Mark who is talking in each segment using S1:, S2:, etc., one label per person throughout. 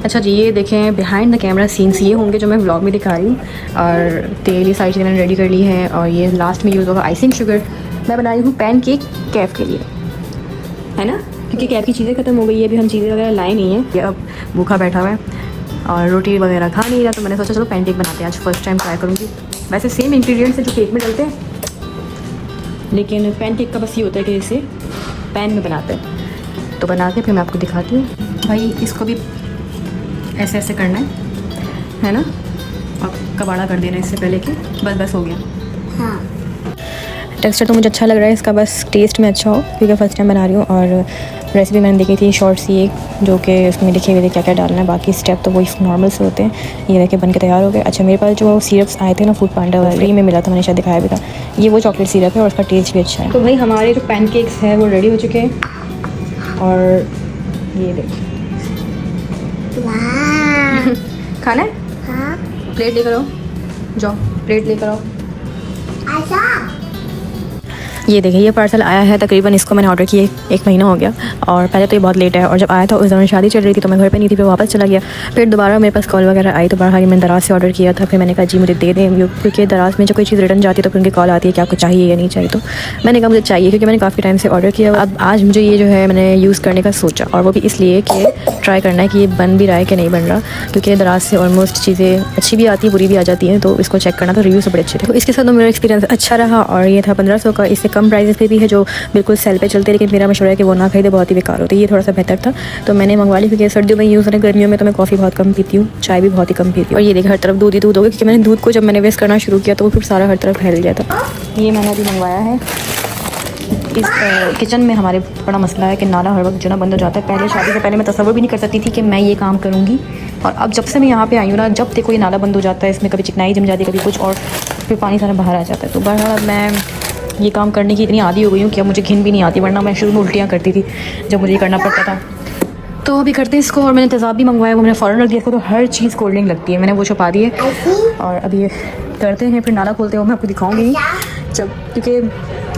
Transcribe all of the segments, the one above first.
S1: अच्छा जी, ये देखें बिहाइंड द कैमरा सीन्स ये होंगे जो मैं व्लॉग में दिखा रही हूँ। और तेल ये सारी चीज़ें मैंने रेडी कर ली है। और ये लास्ट में यूज़ होगा आइसिंग शुगर। मैं बना रही हूँ पैन केक कैफ के लिए, है ना, क्योंकि कैफ की चीज़ें ख़त्म हो गई है, अभी हम चीज़ें वगैरह लाए नहीं हैं। ये अब भूखा बैठा हुआ है और रोटी वगैरह खा नहीं रहा, तो मैंने सोचा चलो पैन केक बनाते हैं। आज फर्स्ट टाइम ट्राई करूँगी। वैसे सेम इंग्रेडिएंट्स है जो केक में डलते हैं, लेकिन पैन केक का बस ये होता है कि इसे पैन में बनाते हैं। तो बना के फिर मैं आपको दिखाती हूँ। भाई इसको भी ऐसे ऐसे करना है ना, और कबाड़ा कर देना इससे पहले कि बस हो गया।
S2: हाँ।
S1: टेक्सचर तो मुझे अच्छा लग रहा है इसका, बस टेस्ट में अच्छा हो, क्योंकि फर्स्ट टाइम बना रही हूँ। और रेसिपी मैंने देखी थी शॉर्ट सी एक, जो कि उसमें लिखे हुए थे क्या क्या डालना है। बाकी स्टेप तो वही नॉर्मल से होते हैं। ये देखिए बन के तैयार हो गए। अच्छा, मेरे पास जो सिरप्स आए थे ना फूड पांडा वाले, फ्री में मिला था, मैंने शायद दिखाया भी था। ये वो चॉकलेट सिरप है और उसका टेस्ट भी अच्छा है। तो भाई हमारे जो पैनकेक्स हैं वो रेडी हो चुके हैं। और ये देखिए खाना है,
S2: हाँ।
S1: प्लेट लेकर आओ, जाओ प्लेट लेकर आओ।
S2: अच्छा।
S1: ये देखिए ये पार्सल आया है, तकरीबन इसको मैंने ऑर्डर किए 1 महीना हो गया। और पहले तो ये बहुत लेट है, और जब आया था उस दौरान शादी चल रही थी, तो मैं घर पे नहीं थी, फिर वापस चला गया। फिर दोबारा मेरे पास कॉल वगैरह आई, तो बहरहाल मैंने दराज से ऑर्डर किया था। फिर मैंने कहा जी मुझे दे दें, क्योंकि दराज में जब कोई चीज़ रिटर्न जाती है तो फिर उनकी कॉल आती है कि आपको चाहिए या नहीं चाहिए। तो मैंने कहा मुझे चाहिए, क्योंकि मैंने काफ़ी टाइम से ऑर्डर किया। अब आज मुझे ये जो है मैंने यूज़ करने का सोचा, और वो भी इसलिए कि ट्राई करना है कि ये बन भी रहा है कि नहीं बन रहा, क्योंकि दराज से ऑलमोस्ट चीज़ें अच्छी भी आती हैं बुरी भी आ जाती हैं, तो इसको चेक करना। तो रिव्यू से बड़े अच्छे थे। तो इसके साथ तो मेरा एक्सपीरियंस अच्छा रहा। और ये था 1500 का। इससे कम प्राइस पे भी है जो बिल्कुल सेल पे चलते, लेकिन मेरा मशवरा है कि वो ना खरीदे, बहुत ही बेकार होती है। ये थोड़ा सा बेहतर था, तो मैंने मंगवा ली, क्योंकि सर्दियों में यूज़ करें, गर्मियों में तो मैं कॉफ़ी बहुत कम पीती हूँ, चाय भी बहुत ही कम पीती हूँ। और ये देखिए हर तरफ दूध ही दूध हो गया, क्योंकि मैंने दूध को जब मैंने वेस्ट करना शुरू किया तो वो फिर सारा हर तरफ फैल गया था। ये मैंने अभी मंगवाया है। इस किचन में हमारे बड़ा मसला है कि नाला हर वक्त जो ना बंद हो जाता है। पहले शादी से पहले मैं तसव्वुर भी नहीं कर सकती थी कि मैं ये काम करूँगी, और अब जब से मैं यहाँ पे आई हूँ ना, जब देखो ये नाला बंद हो जाता है, इसमें कभी चिकनाई जम जाती है, कभी कुछ, और फिर पानी सारा बाहर आ जाता है। तो बहरहाल मैं ये काम करने की इतनी आदी हो गई हूँ कि अब मुझे घिन भी नहीं आती, वरना मैं शुरू में उल्टियाँ करती थी जब मुझे ये करना पड़ता था। तो अभी करते हैं इसको। और मैंने तेज़ाब भी मंगवाया, वो मैंने फ़ौरन रख दिया इसको। तो हर चीज़ कोल्ड ड्रिंक लगती है, मैंने वो छुपा दी है। और अभी ये करते हैं, फिर नाला खोलते हैं, वो मैं आपको दिखाऊंगी जब, क्योंकि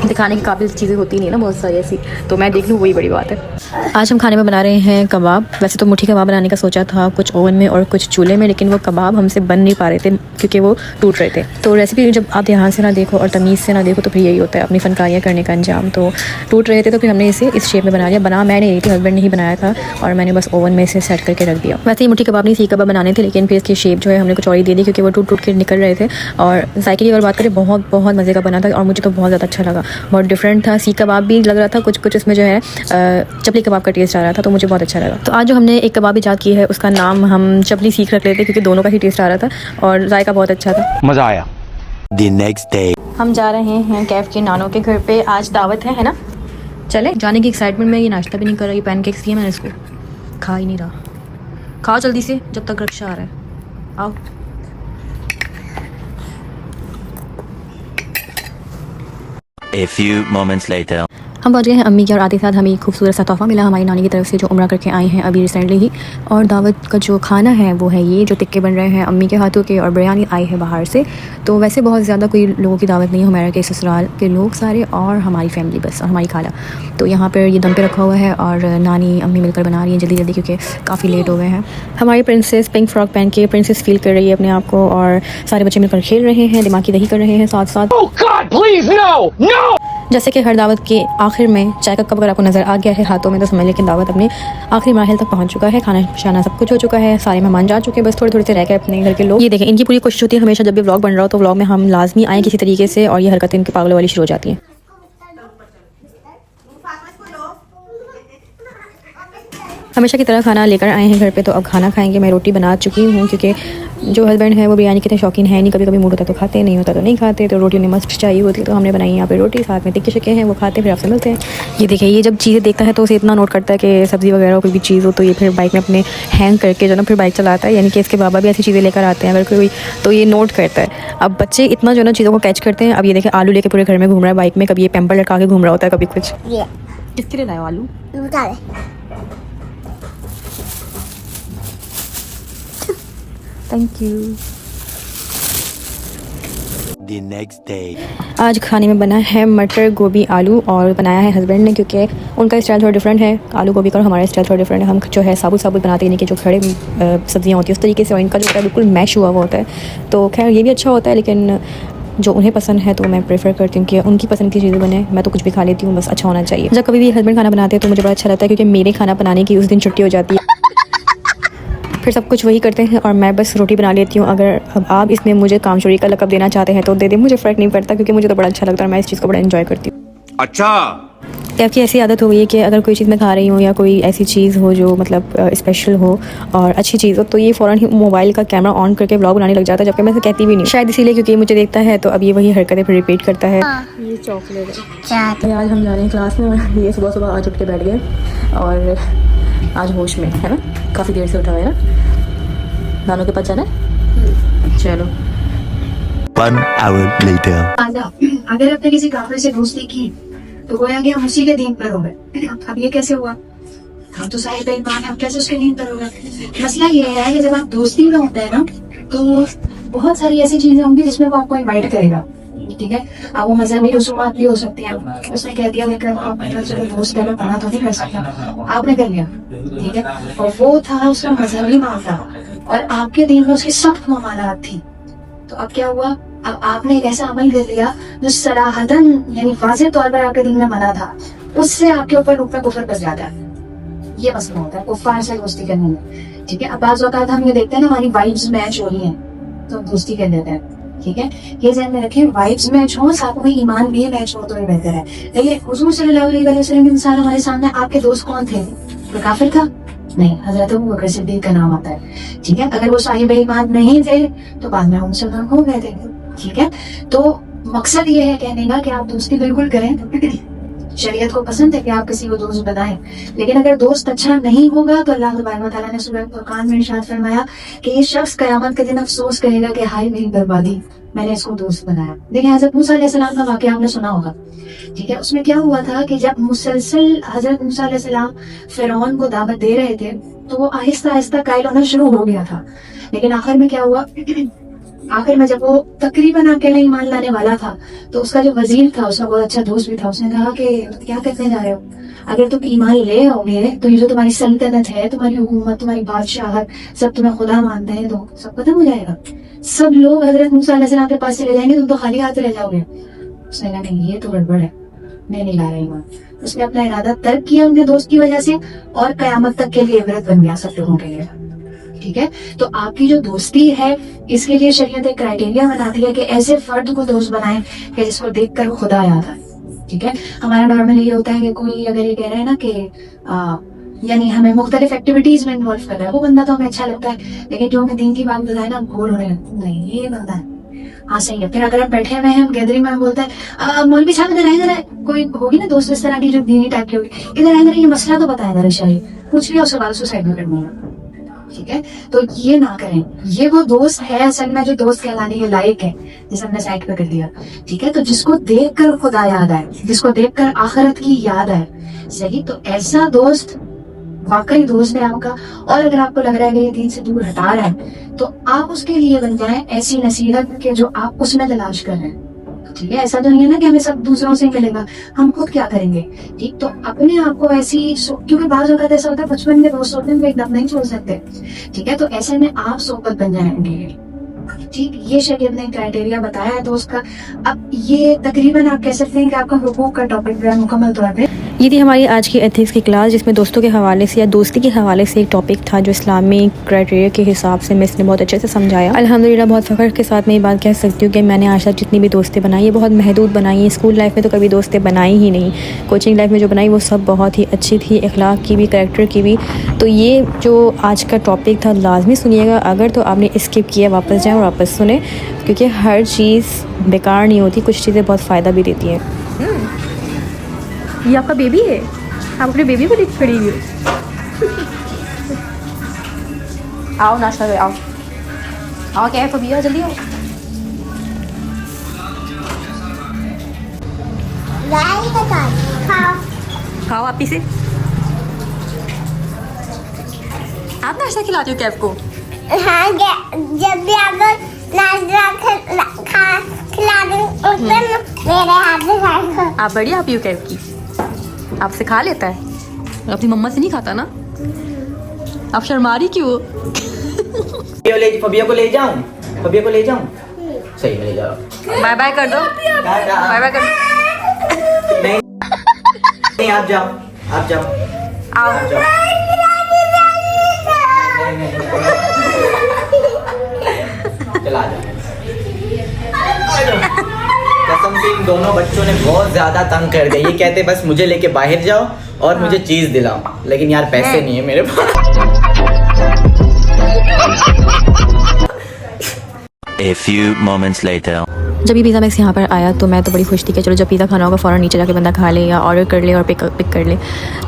S1: दिखाने की काबिल चीज़ें होती नहीं ना बहुत सारी ऐसी, तो मैं देख लूँ, वही बड़ी बात है। आज हम खाने में बना रहे हैं कबाब। वैसे तो मुट्ठी कबाब बनाने का सोचा था, कुछ ओवन में और कुछ चूल्हे में, लेकिन वो कबाब हमसे बन नहीं पा रहे थे क्योंकि वो टूट रहे थे। तो रेसिपी जब आप ध्यान से ना देखो और तमीज़ से ना देखो तो फिर यही होता है अपनी फनकारियाँ करने का अंजाम। तो टूट रहे थे, तो फिर हमने इसे इस शेप में बना लिया। बना मैं नहीं थी, हस्बैंड ने ही बनाया था, और मैंने बस ओवन में इसे सेट करके रख दिया। वैसे ही मुट्ठी कबाब नहीं, सीख कबाब बनाने थे, लेकिन फिर इसकी शेप जो है हमने कुछ और ही दे दी, क्योंकि वो टूट के निकल रहे थे। और जायके की अगर बात करें, बहुत बहुत मज़े का बना था, और मुझे तो बहुत ज़्यादा अच्छा लगा। बहुत डिफरेंट था, सीख कबाब भी लग रहा था, कुछ कुछ इसमें जो है चपली कबाब का टेस्ट आ रहा था, तो मुझे बहुत अच्छा लगा। तो आज जो हमने एक कबाब ईजाद की है, उसका नाम हम चपली सीख रख लेते, क्योंकि दोनों का ही टेस्ट आ रहा था और जायका बहुत अच्छा था,
S3: मज़ा आया।
S4: The next day.
S1: हम जा रहे हैं कैफ के नानों के घर पे, आज दावत है ना। चले जाने की एक्साइटमेंट में ये नाश्ता भी नहीं कर रही, पैनकेक्स दिए मैंने इसको, खा ही नहीं रहा। खाओ जल्दी से जब तक रक्षा आ रहा है, आओ।
S4: A few moments later.
S1: हम पहुँच गए हैं अम्मी के और आते साथ हमें खूबसूरत सा तोहफ़ा मिला हमारी नानी की तरफ से, जो उम्रा करके आए हैं अभी रिसेंटली ही। और दावत का जो खाना है वो है ये, जो टिक्के बन रहे हैं अम्मी के हाथों के, और बिरयानी आई है बाहर से। तो वैसे बहुत ज़्यादा कोई लोगों की दावत नहीं है, हमारे के ससुराल के लोग सारे और हमारी फैमिली बस, और हमारी खाला। तो यहाँ पर ये दम पे रखा हुआ है, और नानी अम्मी मिलकर बना रही हैं जल्दी जल्दी, क्योंकि काफ़ी लेट हो गए हैं। हमारी प्रिंसेस पिंक फ्रॉक पहन के प्रिंसेस फील कर रही है अपने आप को, और सारे बच्चे मिलकर खेल रहे हैं, दिमागी दही कर रहे हैं साथ साथ।
S3: Oh God, please, no, no!
S1: जैसे कि हर दावत के आखिर में चाय का कप अगर आपको नज़र आ गया है हाथों में, तो समझ लें कि दावत अपने आखिरी मरहल तक पहुंच चुका है। खाना शाना सब कुछ हो चुका है, सारे मेहमान जा चुके हैं, बस थोड़े थोड़े से रह गए अपने घर के लोग। ये देखें, इनकी पूरी कोशिश होती है हमेशा जब भी व्लॉग बन रहा हो तो व्लॉग में हम लाजमी आएँ किसी तरीके से, और ये हरकतें इनकी पागलों वाली शुरू हो जाती हैं। हमेशा की तरह खाना लेकर आए हैं घर पे, तो अब खाना खाएंगे। मैं रोटी बना चुकी हूँ, क्योंकि जो हस्बैंड है वो बिरयानी के इतने शौकीन है नहीं, कभी कभी मूड होता तो खाते, नहीं होता तो नहीं खाते, तो रोटी उन्हें मस्ट चाहिए होती। तो हमने बनाई यहाँ पे रोटी, साथ में टिक्के शिक्के हैं, वो खाते, फिर आपसे मिलते हैं। ये देखिए, ये जब चीज़ें देखता है तो उसे इतना नोट करता है कि सब्ज़ी वगैरह कोई भी चीज़ हो तो ये फिर बाइक में अपने हैंग करके जो ना फिर बाइक चलाता है। यानी कि इसके बाबा भी ऐसी चीज़ें लेकर आते हैं अगर कोई, तो ये नोट करता है। अब बच्चे इतना जो ना चीज़ों को कैच करते हैं। अब ये देखें, आलू लेके पूरे घर में घूम रहा है बाइक में, कभी ये पैम्पर लटका के घूम रहा होता है, कभी कुछ। किसके लिए लाया आलू? Thank you.
S4: The next day.
S1: आज खाने में बना है मटर गोभी आलू और बनाया है हस्बैंड ने, क्योंकि उनका स्टाइल थोड़ा डिफरेंट है आलू गोभी का और हमारा स्टाइल थोड़ा डिफरेंट है। हम जो है साबुत साबुत बनाते हैं कि जो खड़े सब्जियां होती है उस तरीके से, और इनका जो होता है बिल्कुल मैश हुआ हुआ होता है। तो खैर ये भी अच्छा होता है, लेकिन जो उन्हें पसंद है तो मैं प्रेफर करती हूँ कि उनकी पसंद की चीज़ें बने। मैं तो कुछ भी खा लेती हूँ, बस अच्छा होना चाहिए। जब कभी भी हस्बैंड खाना बनाते हैं तो मुझे बड़ा अच्छा लगता है, क्योंकि मेरे खाना बनाने की उस दिन छुट्टी हो जाती है। फिर सब कुछ वही करते हैं और मैं बस रोटी बना लेती हूँ। अगर अब आप इसमें मुझे कामचोरी का लक़ब देना चाहते हैं तो दे दें, मुझे फ़र्क नहीं पड़ता, क्योंकि मुझे तो बड़ा अच्छा लगता है और मैं इस चीज़ को बड़ा एंजॉय करती हूँ।
S3: अच्छा,
S1: आपकी ऐसी आदत हो गई है कि अगर कोई चीज़ मैं खा रही हूँ या कोई ऐसी चीज़ हो जो मतलब स्पेशल हो और अच्छी चीज़ हो, तो ये फ़ौरन ही मोबाइल का कैमरा ऑन करके व्लॉग बनाने लग जाता है, जबकि मैं इसे कहती भी नहीं। शायद इसीलिए क्योंकि मुझे देखता है तो अब ये वही हरकतें फिर रिपीट करता है। ये चॉकलेट है। आज हम जा रहे हैं क्लास में और ये सुबह सुबह आज उठ के बैठ गए और आज होश में है ना, काफ़ी देर से उठा हुआ है ना। नानू के पास जाना है, चलो।
S4: 1 hour later.
S5: अगर आपने किसी काफिर से दोस्ती की तो गोया कि हम उसी के दीन पर हो गए। अब ये कैसे हुआ? हम तो साहिब ईमान हैं, हम कैसे उसके दीन पर हो गए? मसला ये है कि जब आप दोस्ती में होते हैं ना तो बहुत सारी ऐसी चीजें होंगी जिसमें वो आपको इनवाइट करेगा, ठीक है। अब वो मजहबी रसूमात भी हो सकती हैं। उसने कह दिया लेकिन आप मतलब चलो दोस्त है, मना तो नहीं कर सकता, आपने कर लिया, ठीक है। और वो था उसका मजहबी मामला और आपके दीन में उसकी सख्त ममानात थी। तो अब क्या हुआ? अब आपने एक ऐसा अमल कर लिया जो सराहतन यानी वाज़ेह तौर पर आपके दिन में मना था, उससे आपके ऊपर रूप में कुफर बच जाता है। ये मसला होता है कुफार से दोस्ती करने में, ठीक है। अब बाज़ औक़ात हम ये देखते हैं ना, हमारी वाइब्स मैच हो रही हैं तो हम दोस्ती कर लेते हैं, ठीक है। ये ज़हन में रखें, वाइब्स मैच हो, साथ में ईमान भी मैच हो तो ये बेहतर है। लेकिन हुज़ूर सल्लल्लाहु अलैहि वसल्लम के मिसाल हमारे सामने, आपके दोस्त कौन थे? कोई काफिर था? नहीं, हजरत अबू बकर सिद्दीक का नाम आता है, ठीक है। अगर वो साहिब ईमान नहीं थे तो बाद में मुसलमान हो गए थे, ठीक है। तो मकसद ये है कहने का कि आप दोस्ती बिल्कुल करें। शरीयत को पसंद है कि आप किसी को दोस्त बनाएं, लेकिन अगर दोस्त अच्छा नहीं होगा तो अल्लाह तबारक व तआला ने सूरह फुरकान में इरशाद फरमाया कि ये शख्स क़यामत के दिन अफसोस करेगा कि हाय मेरी बर्बादी, मैंने इसको दोस्त बनाया। देखिए हजरत मूसा अलैहिस्सलाम का वाक़या आपने सुना होगा, ठीक है। उसमें क्या हुआ था कि जब मुसलसल हजरत मूसा अलैहिस्सलाम फिरौन को दावत दे रहे थे तो वो आहिस्ता आहिस्ता कायल होना शुरू हो गया था, लेकिन आखिर में क्या हुआ? आखिर में जब वो तकरीबन अकेले ईमान लाने वाला था तो उसका जो वजीर था, उसका बहुत अच्छा दोस्त भी था, उसने कहा कि क्या करने जा रहे हो? अगर तुम ईमान ले आओगे तो ये जो तुम्हारी सल्तनत है, तुम्हारी हुकूमत, तुम्हारी बादशाहत, सब तुम्हें खुदा मानते हैं तो सब खत्म हो जाएगा। सब लोग हजरत मूसा अलैहिस्सलाम के पास चले जाएंगे, तुम तो खाली हाथ रह जाओगे। उसने कहा नहीं, ये तो गड़बड़ है, मैं नहीं ला रहा ईमान। उसने अपना इरादा तर्क किया उनके दोस्त की वजह से और कयामत तक के लिए इबरत बन गया सब लोगों के लिए, ठीक है। तो आपकी जो दोस्ती है इसके लिए शरीयत एक क्राइटेरिया बनाती है कि ऐसे फर्द को दोस्त बनाएं कि जिसको देखकर खुदा याद आए, ठीक है। हमारा नॉर्मली ये होता है कि कोई अगर ये कह रहा है ना कि यानी हमें मुख्तलिफ एक्टिविटीज में इन्वॉल्व कर रहा है, वो बंदा तो हमें अच्छा लगता है, लेकिन जो हमें दीन की बात बताए ना घोर होने लगता नहीं, ये बंदा है हाँ सही है। फिर अगर हम बैठे हुए हैं, हम गैदरिंग में, हम बोलते हैं मौलवी साहब इधर आए, इधर आए, कोई होगी ना दोस्त इस तरह की जो दीनी टाइप की होगी, इधर आए, इधर ये मसला तो बताया इधर शाही पूछ लिया, उसके बाद सुसाइड भी करनी है, ठीक है। तो ये ना करें, ये वो दोस्त है असल में जो दोस्त कहलाने के लायक है, जिसे हमने साइड पे कर दिया, ठीक है। तो जिसको देखकर खुदा याद आए, जिसको देखकर आखिरत की याद आए, सही, तो ऐसा दोस्त वाकई दोस्त है आपका। और अगर आपको लग रहा है कि ये दीन से दूर हटा रहा है तो आप उसके लिए बन जाए ऐसी नसीहत के जो आप उसमें तलाश कर रहे हैं, ठीक है। ऐसा तो नहीं है ना कि हमें सब दूसरों से ही मिलेगा, हम खुद क्या करेंगे, ठीक। तो अपने आप को ऐसी, क्योंकि बाज़ औक़ात ऐसा होता है बचपन के दोस्त होते हैं वो एकदम नहीं छोड़ सकते, ठीक है। तो ऐसे में आप सोबत बन जाएंगे, ठीक। ये शरीयत ने क्राइटेरिया बताया है दोस्त का। अब ये तकरीबन आप कह सकते हैं कि आपका हुकूक का टॉपिक है मुकम्मल तौर पे।
S1: ये थी हमारी आज की एथिक्स की क्लास, जिसमें दोस्तों के हवाले से या दोस्ती के हवाले से एक टॉपिक था जो इस्लामी क्राइटेरिया के हिसाब से मिस ने बहुत अच्छे से समझाया। अल्हम्दुलिल्लाह बहुत फ़ख्र के साथ मैं ये बात कह सकती हूँ कि मैंने आज तक जितनी भी दोस्तें बनाई, ये बहुत महदूद बनाई हैं। स्कूल लाइफ में तो कभी दोस्तें बनाई ही नहीं, कोचिंग लाइफ में जो बनाई वो सब बहुत ही अच्छी थी, अखलाक की भी, करैक्टर की भी। तो ये जो आज का टॉपिक था लाजमी सुनिएगा, अगर तो आपने स्किप किया वापस जाएँ और वापस सुने, क्योंकि हर चीज़ बेकार नहीं होती, कुछ चीज़ें बहुत फ़ायदा भी देती हैं। ये आपका बेबी है, आप अपने बेबी को देख खड़ी हुई हो। आओ नाश्ता करो, आओ आओ, क्या है फबिया, जल्दी आओ।
S2: खाओ
S1: खाओ आप इसे, आप नाश्ता खिलाते हो कैफ को?
S2: हाँ, जब भी आपको खिला दूं उसमें मेरे हाथ से खाएगा।
S1: आप बड़ी आप यू कैब की आपसे खा लेता है, अपनी मम्मा से नहीं खाता ना। आप शर्मारी क्यों?
S6: फबिया को ले जाऊं? फबिया को ले जाऊं? सही में ले जा रहा हूं।
S1: बाय बाय कर दो, बाय बाय कर दो।
S6: नहीं आप जाओ, आप जाओ,
S1: आओ
S6: आप जाओ। चला जाओ। कसम से इन दोनों बच्चों ने बहुत ज्यादा तंग कर दिया। ये कहते बस मुझे लेके बाहर जाओ और मुझे चीज दिलाओ, लेकिन यार पैसे नहीं है मेरे पास।
S4: A few moments later.
S1: जब ये पिज़्ज़ा मैक्स यहाँ पर आया तो मैं तो बड़ी खुश थी कि चलो जब पिज़्ज़ा खाना होगा फ़ौरन नीचे जाके बंदा खा ले या ऑर्डर कर ले और पिक कर ले।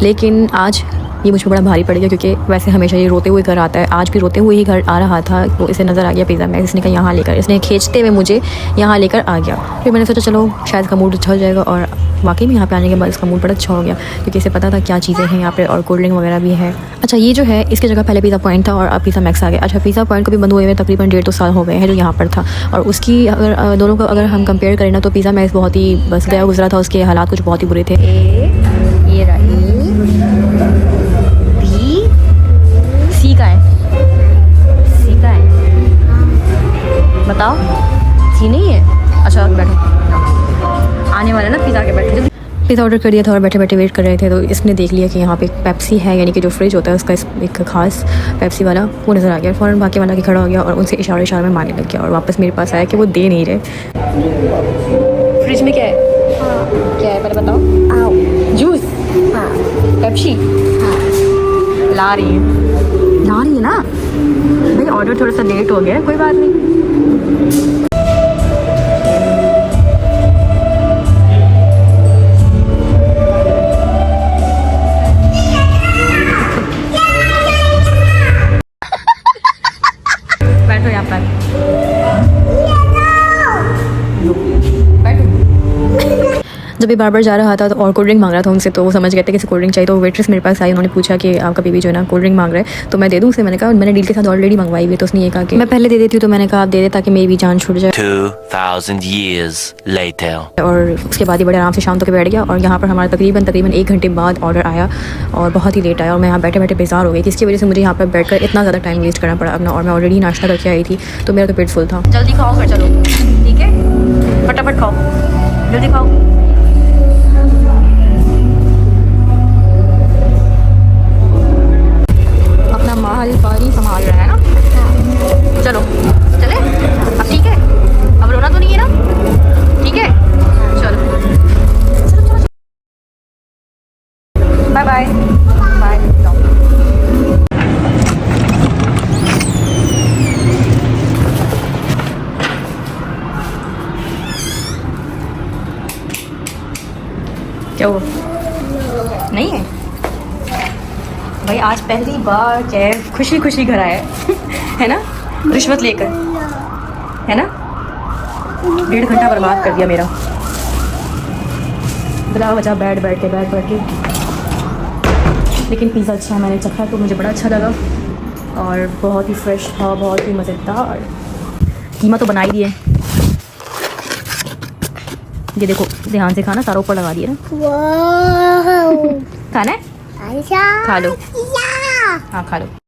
S1: लेकिन आज ये मुझ पर बड़ा भारी पड़ गया, क्योंकि वैसे हमेशा ये रोते हुए घर आता है, आज भी रोते हुए ही घर आ रहा था। वो इसे नज़र आ गया पिज़्ज़ा मैक्स, इसने कहा यहाँ लेकर, इसने खींचते हुए मुझे यहाँ लेकर आ गया। फिर मैंने सोचा चलो शायद का मूड अच्छा हो जाएगा, और वाकई में यहाँ पे आने के बाद इसका मूड बड़ा अच्छा हो गया, क्योंकि इसे पता था क्या चीज़ें हैं यहाँ पे और कोल्ड ड्रिंक वगैरह भी है। अच्छा ये जो है इसकी जगह पहले पिज़्ज़ा पॉइंट था और अब पिज़्ज़ा मैक्स आ गया। अच्छा पिज़्ज़ा पॉइंट को भी बंद हुए हुए तकरीबन 1.5-2 साल हो गए हैं जो यहाँ पर था, और उसकी अगर दोनों को अगर हम कंपेयर करें ना तो पिज़्ज़ा मैक्स बहुत ही बस गया गुजरा था, उसके हालात कुछ बहुत ही बुरे थे। ये रही सी का है, सी का है, बताओ सी नहीं है? अच्छा बैठो, आने वाला ना पिज़्ज़ा के बैठे। पिज़्ज़ा ऑर्डर कर दिया था और बैठे बैठे वेट कर रहे थे, तो इसने देख लिया कि यहाँ पे पेप्सी है, यानी कि जो फ्रिज होता है उसका एक ख़ास पेप्सी वाला वो नज़र आ गया। फ़ौरन बाकी वाला के खड़ा हो गया और उनसे इशारे में मारने लग गया, और वापस मेरे पास आया कि वो दे नहीं रहे। फ्रिज में क्या है? क्या है पहले बताओ। जूस, पेप्सी ला रही है ना भाई। ऑर्डर थोड़ा सा लेट हो गया, कोई बात नहीं। बैठो यहाँ पर, बैठो। जब ये बार बार जा रहा था तो और कोल्ड ड्रिंक मांग रहा था उनसे, तो वो समझ गए थे कि कोल्ड ड्रिंक चाहिए। तो वेट्रेस मेरे पास आई, उन्होंने पूछा कि आपका बेबी जो है ना कोल्ड ड्रिंक मांग रहा है तो मैं दे दूँ उसे। मैंने कहा मैंने डील के साथ ऑलरेडी मंगवाई हुई, तो उसने ये कहा कि मैं पहले दे देती हूँ, तो मैंने कहा आप दे दे ताकि मेरी भी जान छूट जाए।
S4: 2000 years later.
S1: और उसके बाद ही बड़े आराम से शाम तक बैठ गया, और यहाँ पर हमारा तकरीबन 1 घंटे बाद ऑर्डर आया और बहुत ही लेट आया, और मैं यहाँ बैठे बैठे बेजार हो गई, जिसकी वजह से मुझे यहाँ पर बैठकर इतना ज़्यादा टाइम वेस्ट करना पड़ा अपना। और मैं ऑलरेडी नाश्ता करके आई थी तो मेरा तो पेट फुल था। जल्दी खाओ कर चलो, ठीक है, फटाफट खाओ, जल्दी खाओ। अपना माल पारी संभाल रहा है ना। चलो चले अब, ठीक है, अब रोना तो नहीं है ना, ठीक है, चलो बाय बाय बाय। क्या हुआ? नहीं है भाई, आज पहली बार कैफ खुशी खुशी घर आया है ना, रिश्वत लेकर, है ना। 1.5 घंटा बर्बाद कर दिया मेरा, बिला वजह बैठ के। लेकिन पिज़्ज़ा अच्छा मैंने चखा तो मुझे बड़ा अच्छा लगा, और बहुत ही फ्रेश था, बहुत ही मज़ेदार। कीमा तो बना ही दिए, ये देखो ध्यान से खाना, सारा ऊपर लगा दिया ना। खाना है? खा लो, हाँ खा लो।